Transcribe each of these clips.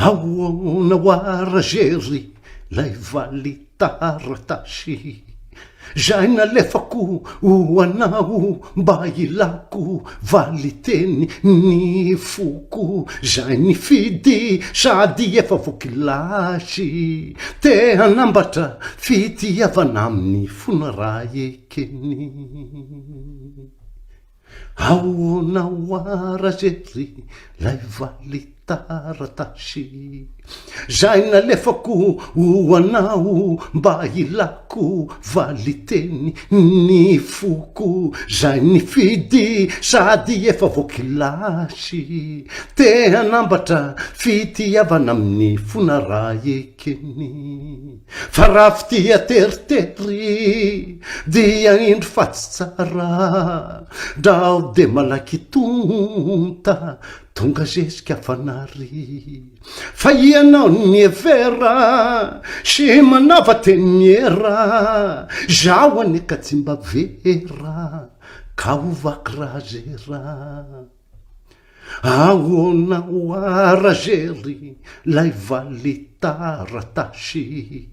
Ahoana oara zery lay valy taratasy, zay nalefako ho anao mba ilako valy teny ny foko, zay nifidy sady efa vokilasy, te hanambatra fitiavana amin'ny fona raha ekeny. Ahoana oara zery lay valy taratasy, zay nalefako ho anao mba ilako valy teny ny foko, zay nifidy sady efa vokilasy, te hanambatra fitiavana amin'ny fona raha ekeny. Fa raha fitia teritery dia indro fatsy tsara, drao de malaky tonta tonga zesika fanary. Fa ianao nievera sy manava teny miera, zao aneka tsy mba vera ka hovaky raha zera. Ahoana oara zery lay valy taratasy,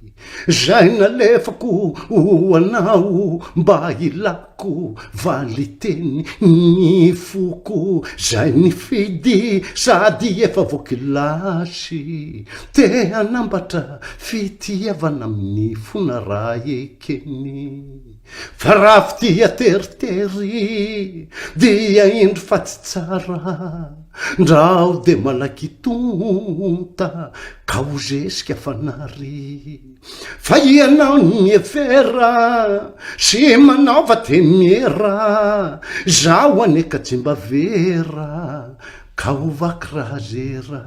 zay nalefako ho anao mba ilako valy teny ny foko, zay nifidy sady efa vokilasy, te hanambatra fitiavana amin'ny fona raha ekeny. Fa raha fitia teritery dia indro fatsy tsara, ndrao de malaky tonta ka ho zesika fanary. Fa ianao niefera sy manaova teny miera, zao aneka tsy mba vera ka hovaky raha zera.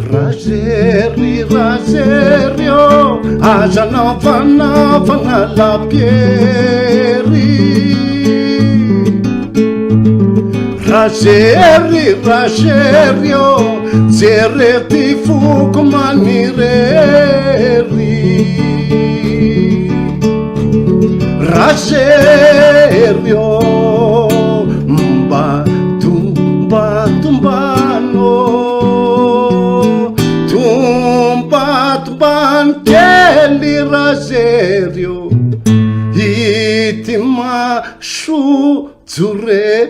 Razery o aza naovanavana lapiery, razery o jere ty foko manirery, razery o mba tombatombano, tombatombany kely razery o ity maso jorery.